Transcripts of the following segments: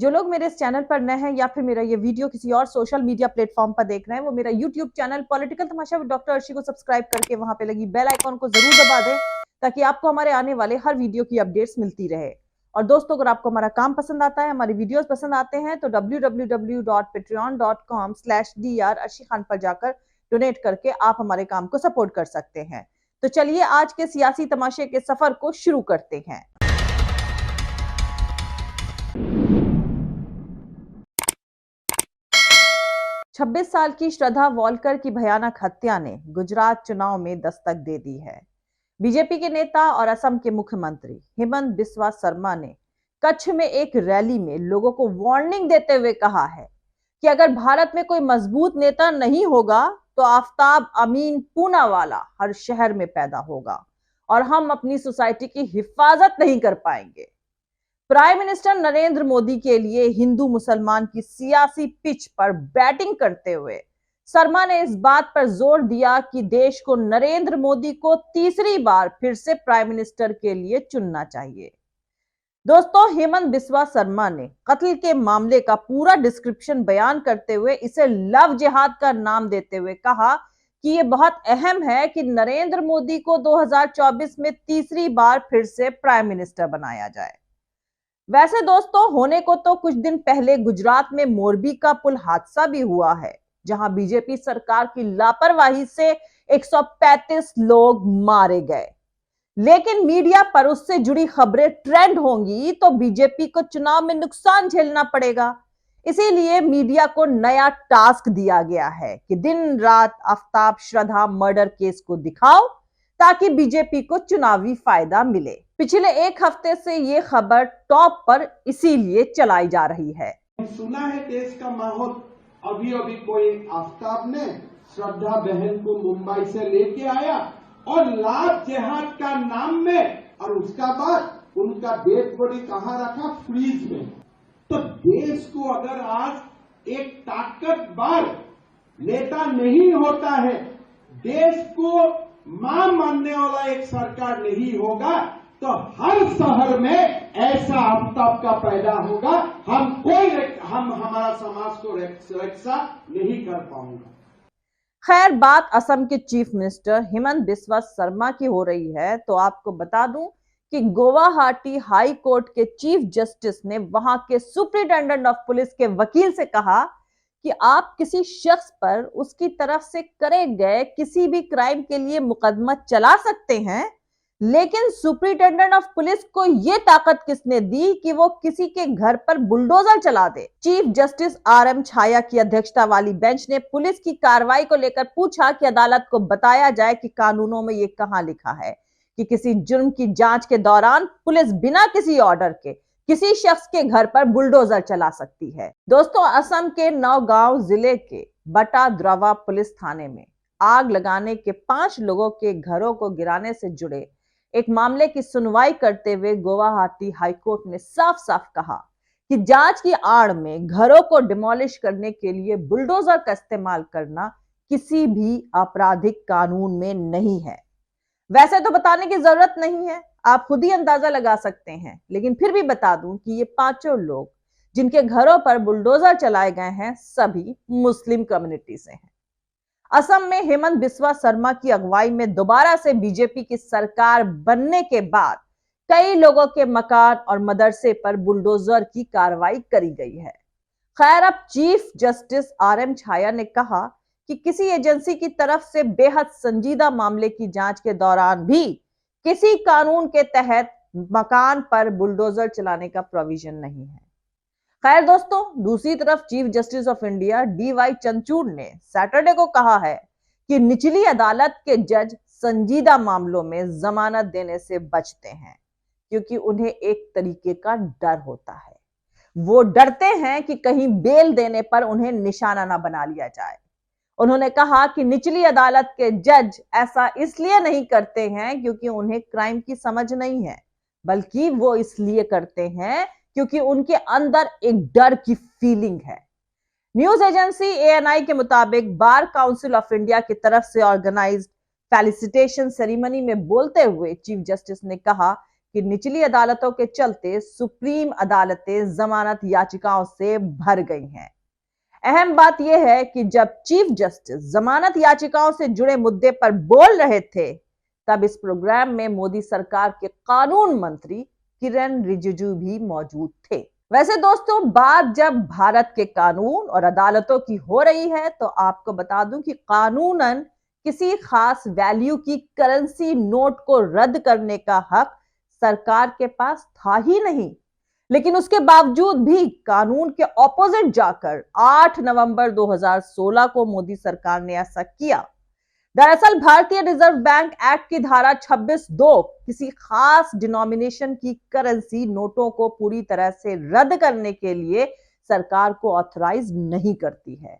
जो लोग मेरे इस चैनल पर नए हैं या फिर मेरा ये वीडियो किसी और सोशल मीडिया प्लेटफॉर्म पर देख रहे हैं, वो मेरा YouTube channel political Tamasha with doctor Arshi को सब्सक्राइब करके वहां पे लगी बेल आइकॉन को जरूर दबा दें ताकि आपको हमारे आने वाले हर वीडियो की अपडेट्स मिलती रहे। और दोस्तों, अगर आपको हमारा काम पसंद आता है, हमारी वीडियोस पसंद आते हैं तो www.patreon.com/dr अर्शी खान पर जाकर डोनेट करके आप हमारे काम को सपोर्ट कर सकते हैं। तो चलिए आज के सियासी तमाशे के सफर को शुरू करते हैं। 26 साल की श्रद्धा वॉलकर की भयानक हत्या ने गुजरात चुनाव में दस्तक दे दी है। बीजेपी के नेता और असम के मुख्यमंत्री हिमंत बिस्वा शर्मा ने कच्छ में एक रैली में लोगों को वार्निंग देते हुए कहा है कि अगर भारत में कोई मजबूत नेता नहीं होगा तो आफ्ताब अमीन पूनावाला हर शहर में पैदा होगा और हम अपनी सोसाइटी की हिफाजत नहीं कर पाएंगे। प्राइम मिनिस्टर नरेंद्र मोदी के लिए हिंदू मुसलमान की सियासी पिच पर बैटिंग करते हुए शर्मा ने इस बात पर जोर दिया कि देश को नरेंद्र मोदी को तीसरी बार फिर से प्राइम मिनिस्टर के लिए चुनना चाहिए। दोस्तों, हेमंत बिस्वा शर्मा ने कत्ल के मामले का पूरा डिस्क्रिप्शन बयान करते हुए इसे लव जिहाद का नाम देते हुए कहा कि यह बहुत अहम है कि नरेंद्र मोदी को 2024 में तीसरी बार फिर से प्राइम मिनिस्टर बनाया जाए। वैसे दोस्तों, होने को तो कुछ दिन पहले गुजरात में मोरबी का पुल हादसा भी हुआ है, जहां बीजेपी सरकार की लापरवाही से 135 लोग मारे गए। लेकिन मीडिया पर उससे जुड़ी खबरें ट्रेंड होंगी तो बीजेपी को चुनाव में नुकसान झेलना पड़ेगा। इसीलिए मीडिया को नया टास्क दिया गया है कि दिन रात आफ्ताब श्रद्धा मर्डर केस को दिखाओ ताकि बीजेपी को चुनावी फायदा मिले। पिछले एक हफ्ते से ये खबर टॉप पर इसीलिए चलाई जा रही है। सुना है देश का माहौल, अभी अभी कोई आफ्ताब ने श्रद्धा बहन को मुंबई से लेके आया और लाभ जिहाद का नाम में, और उसका बाद उनका डेड बॉडी कहाँ रखा? फ्रीज में। तो देश को अगर आज एक ताकतवर नेता नहीं होता है, देश को मां मानने वाला एक सरकार नहीं होगा, तो हर शहर में ऐसा आफ्ताब का पैदा होगा। हम हमारा समाज को रक्षा नहीं कर पाऊंगा। खैर, बात असम के चीफ मिनिस्टर हिमंत बिस्वा शर्मा की हो रही है तो आपको बता दूं कि गुवाहाटी हाई कोर्ट के चीफ जस्टिस ने वहां के सुप्रिंटेंडेंट ऑफ पुलिस के वकील से कहा कि आप किसी शख्स पर उसकी तरफ से करे गए किसी भी क्राइम के लिए मुकदमा चला सकते हैं, लेकिन सुप्रिंटेंडेंट ऑफ पुलिस को यह ताकत किसने दी कि वो किसी के घर पर बुलडोजर चला दे? Chief justice R M. छाया की अध्यक्षता वाली बेंच ने पुलिस की कार्रवाई को लेकर पूछा कि अदालत को बताया जाए कि कानूनों में ये कहां लिखा है कि किसी जुर्म की जांच के दौरान पुलिस बिना किसी ऑर्डर के किसी शख्स के घर पर बुलडोजर चला सकती है। दोस्तों, असम के नौगांव जिले के बटा द्रवा पुलिस थाने में आग लगाने के 5 लोगों के घरों को गिराने से जुड़े एक मामले की सुनवाई करते हुए गुवाहाटी हाईकोर्ट ने साफ साफ कहा कि जांच की आड़ में घरों को डिमोलिश करने के लिए बुलडोजर का इस्तेमाल करना किसी भी आपराधिक कानून में नहीं है। वैसे तो बताने की जरूरत नहीं है, आप खुद ही अंदाजा लगा सकते हैं, लेकिन फिर भी बता दूं कि ये 5 लोग जिनके घरों पर बुलडोजर चलाए गए हैं सभी मुस्लिम कम्युनिटी से हैं। असम में हेमंत बिस्वा शर्मा की अगुवाई में दोबारा से बीजेपी की सरकार बनने के बाद कई लोगों के मकान और मदरसे पर बुलडोजर की कार्रवाई करी गई है। खैर, अब चीफ जस्टिस आर.एम. छाया ने कहा कि किसी एजेंसी की तरफ से बेहद संजीदा मामले की जांच के दौरान भी किसी कानून के तहत मकान पर बुलडोजर चलाने का प्रोविजन नहीं है। खैर दोस्तों, दूसरी तरफ chief justice of India D.Y.. Chandrachud ने सैटरडे को कहा है कि निचली अदालत के जज संजीदा मामलों में जमानत देने से बचते हैं क्योंकि उन्हें एक तरीके का डर होता है। वो डरते हैं कि कहीं बेल देने पर उन्हें निशाना ना बना लिया जाए। उन्होंने कहा कि निचली अदालत के जज ऐसा इसलिए नहीं करते हैं क्योंकि उन्हें क्राइम की समझ नहीं है, बल्कि वो इसलिए करते हैं क्योंकि उनके अंदर एक डर की फीलिंग है। न्यूज एजेंसी एएनआई के मुताबिक बार काउंसिल ऑफ इंडिया की तरफ से ऑर्गेनाइज्ड फेलिसिटेशन सेरेमनी में बोलते हुए चीफ जस्टिस ने कहा कि निचली अदालतों के चलते सुप्रीम अदालतें जमानत याचिकाओं से भर गई हैं। अहम बात यह है कि जब चीफ जस्टिस जमानत याचिकाओं से जुड़े मुद्दे पर बोल रहे थे, तब इस प्रोग्राम में मोदी सरकार के कानून मंत्री किरण रिजिजू भी मौजूद थे। वैसे दोस्तों, बात जब भारत के कानून और अदालतों की हो रही है, तो आपको बता दूं कि कानूनन किसी खास वैल्यू की करेंसी नोट को रद्द करने का हक सरकार के पास था ही नहीं। लेकिन उसके बावजूद भी कानून के ऑपोजिट जाकर 8 नवंबर 2016 को मोदी सरकार ने ऐसा किया। दरअसल भारतीय रिजर्व बैंक एक्ट की धारा 26(2) किसी खास डिनोमिनेशन की करेंसी नोटों को पूरी तरह से रद्द करने के लिए सरकार को ऑथराइज नहीं करती है।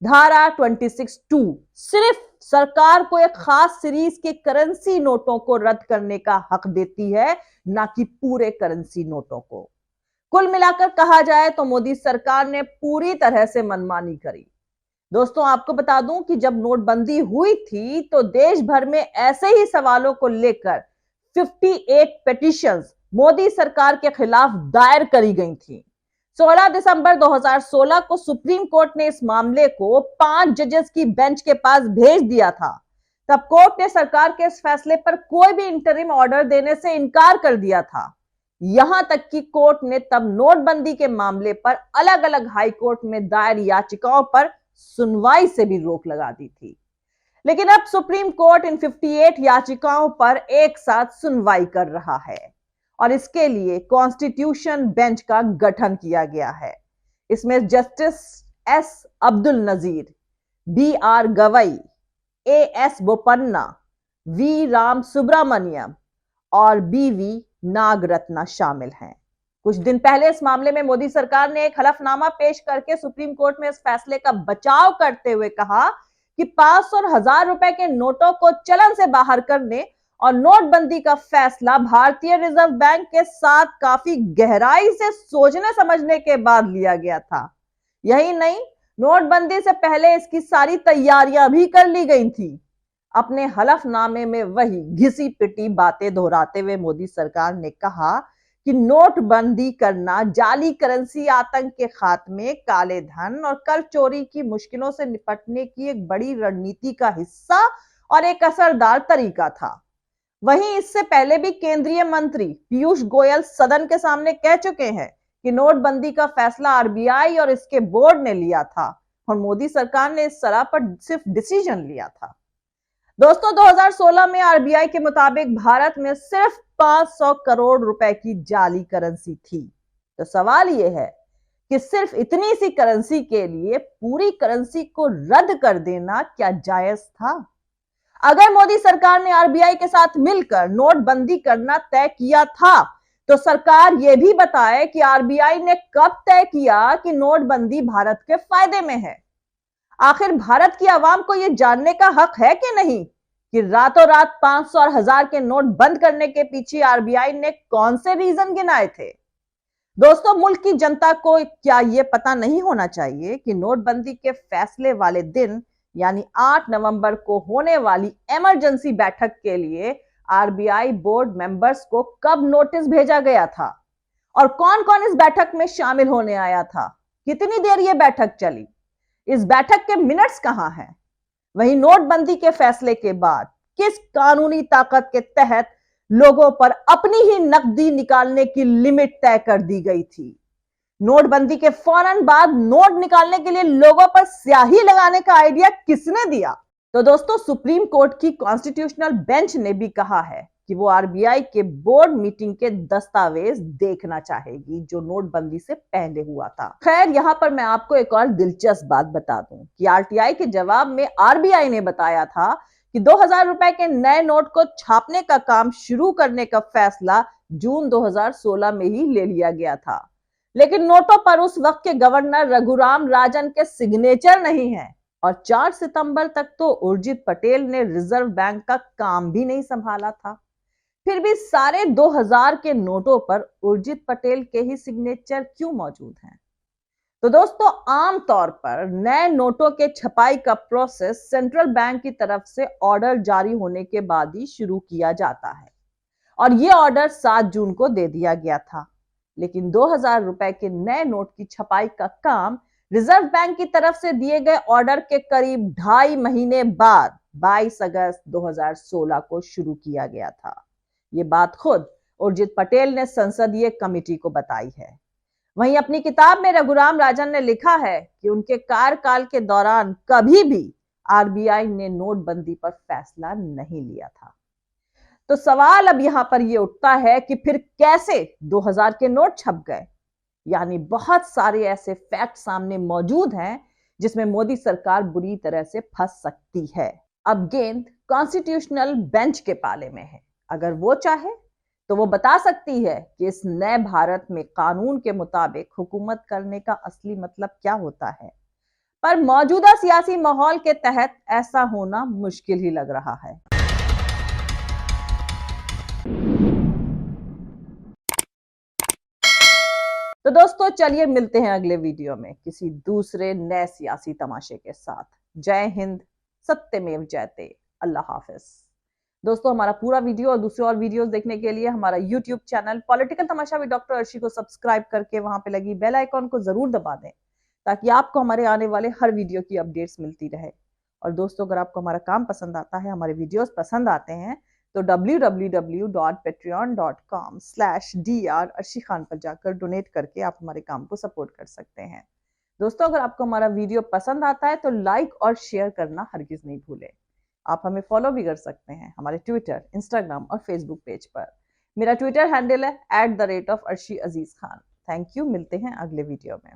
धारा 26(2) सिर्फ सरकार को एक खास सीरीज के करेंसी नोटों को रद्द करने का हक देती है, ना कि पूरे करेंसी नोटों को। कुल मिलाकर कहा जाए तो मोदी सरकार ने पूरी तरह से मनमानी करी। दोस्तों, आपको बता दूं कि जब नोटबंदी हुई थी, तो देश भर में ऐसे ही सवालों को लेकर 58 पिटीशंस मोदी सरकार के खिलाफ दायर करी गई थी। 16 दिसंबर 2016 को सुप्रीम कोर्ट ने इस मामले को 5 जजेस की बेंच के पास भेज दिया था। तब कोर्ट ने सरकार के इस फैसले पर कोई भी इंटरिम ऑर्डर देने से इनकार कर दिया था। यहां तक कि कोर्ट ने तब नोटबंदी के मामले पर अलग अलग हाई कोर्ट में दायर याचिकाओं पर सुनवाई से भी रोक लगा दी थी। लेकिन अब सुप्रीम कोर्ट इन 58 याचिकाओं पर एक साथ सुनवाई कर रहा है और इसके लिए कॉन्स्टिट्यूशन बेंच का गठन किया गया है। इसमें justice S Abdul Nazeer, B R Gavai, A S Bopanna, V Ramasubramanian और बी वी नागरत्ना शामिल हैं। कुछ दिन पहले इस मामले में मोदी सरकार ने एक हलफनामा पेश करके सुप्रीम कोर्ट में इस फैसले का बचाव करते हुए कहा कि 500 और 1000 रुपए के नोटों को चलन से बाहर करने और नोटबंदी का फैसला भारतीय रिजर्व बैंक के साथ काफी गहराई से सोचने समझने के बाद लिया गया था। यही नहीं, नोटबंदी से पहले इसकी सारी तैयारियां भी कर ली गई थी। अपने हलफनामे में वही घिसी पिटी बातें दोहराते हुए मोदी सरकार ने कहा कि नोटबंदी करना जाली करेंसी आतंक के खात्मे, काले धन और कर चोरी की मुश्किलों से निपटने की एक बड़ी रणनीति का हिस्सा और एक असरदार तरीका था। वहीं इससे पहले भी केंद्रीय मंत्री पीयूष गोयल सदन के सामने कह चुके हैं कि नोटबंदी का फैसला आरबीआई और इसके बोर्ड ने लिया था और मोदी सरकार ने इस सलाह पर सिर्फ डिसीजन लिया था। दोस्तों, 2016 में आरबीआई के मुताबिक भारत में सिर्फ 500 करोड़ रुपए की जाली करेंसी थी। तो सवाल यह है कि सिर्फ इतनी सी करेंसी के लिए पूरी करेंसी को रद्द कर देना क्या जायज था? अगर मोदी सरकार ने आरबीआई के साथ मिलकर नोटबंदी करना तय किया था, तो सरकार यह भी बताए कि आरबीआई ने कब तय किया कि नोटबंदी भारत के फायदे में है। आखिर भारत की आवाम को यह जानने का हक है कि नहीं कि रातों रात 500 और 1000 के नोट बंद करने के पीछे आरबीआई ने कौन से रीजन गिनाए थे? दोस्तों, मुल्क की जनता को क्या यह पता नहीं होना चाहिए कि नोटबंदी के फैसले वाले दिन यानी 8 नवंबर को होने वाली इमरजेंसी बैठक के लिए आरबीआई बोर्ड मेंबर्स को कब नोटिस भेजा गया था और कौन कौन इस बैठक में शामिल होने आया था? कितनी देर यह बैठक चली? इस बैठक के मिनट्स कहां हैं? वहीं नोटबंदी के फैसले के बाद किस कानूनी ताकत के तहत लोगों पर अपनी ही नकदी निकालने की लिमिट तय कर दी गई थी? नोटबंदी के फौरन बाद नोट निकालने के लिए लोगों पर स्याही लगाने का आइडिया किसने दिया? तो दोस्तों, सुप्रीम कोर्ट की कॉन्स्टिट्यूशनल बेंच ने भी कहा है कि वो आरबीआई के बोर्ड मीटिंग के दस्तावेज देखना चाहेगी जो नोटबंदी से पहले हुआ था। खैर, यहां पर मैं आपको एक और दिलचस्प बात बता दूं कि आरटीआई के जवाब में आरबीआई ने बताया था कि 2000 रुपए के नए नोट को छापने का काम शुरू करने का फैसला जून 2016 में ही ले लिया गया था, लेकिन नोटों पर उस वक्त के गवर्नर रघुराम राजन के सिग्नेचर नहीं है और 4 सितंबर तक तो उर्जित पटेल ने रिजर्व बैंक का काम भी नहीं संभाला था। फिर भी सारे 2000 के नोटों पर उर्जित पटेल के ही सिग्नेचर क्यों मौजूद हैं? तो दोस्तों, आमतौर पर नए नोटों के छपाई का प्रोसेस सेंट्रल बैंक की तरफ से ऑर्डर जारी होने के बाद ही शुरू किया जाता है और ये ऑर्डर 7 जून को दे दिया गया था। लेकिन 2000 रुपए के नए नोट की छपाई का काम रिजर्व बैंक की तरफ से दिए गए ऑर्डर के करीब 2.5 महीने बाद 22 अगस्त 2016 को शुरू किया गया था। ये बात खुद उर्जित पटेल ने संसदीय कमेटी को बताई है। वहीं अपनी किताब में रघुराम राजन ने लिखा है कि उनके कार्यकाल के दौरान कभी भी आरबीआई ने नोटबंदी पर फैसला नहीं लिया था। तो सवाल अब यहां पर यह उठता है कि फिर कैसे 2000 के नोट छप गए। यानी बहुत सारे ऐसे फैक्ट सामने मौजूद हैं जिसमें मोदी सरकार बुरी तरह से फंस सकती है। अब गेंद कॉन्स्टिट्यूशनल बेंच के पाले में है। अगर वो चाहे तो वो बता सकती है कि इस नए भारत में कानून के मुताबिक हुकूमत करने का असली मतलब क्या होता है। पर मौजूदा सियासी माहौल के तहत ऐसा होना मुश्किल ही लग रहा है। तो दोस्तों चलिए मिलते हैं अगले वीडियो में किसी दूसरे नए सियासी तमाशे के साथ। जय हिंद, सत्यमेव जयते, अल्लाह हाफिज। दोस्तों हमारा पूरा वीडियो और दूसरे और वीडियोस देखने के लिए हमारा YouTube channel political Tamasha with doctor Arshi को सब्सक्राइब करके वहां पे लगी बेल आइकॉन को जरूर दबा दें ताकि आपको हमारे आने वाले हर वीडियो की अपडेट्स मिलती रहे। और दोस्तों अगर आपको हमारा काम पसंद आता है, हमारे वीडियोस पसंद आते हैं तो www.patreon.com/dr अर्शी खान पर जाकर डोनेट करके आप हमारे काम को सपोर्ट कर सकते हैं। दोस्तों अगर आपको हमारा वीडियो पसंद आता है तो लाइक और शेयर करना हरगिज नहीं भूलें। आप हमें फॉलो भी कर सकते हैं हमारे ट्विटर, इंस्टाग्राम और फेसबुक पेज पर। मेरा ट्विटर हैंडल है @arshi_aziz khan। थैंक यू, मिलते हैं अगले वीडियो में।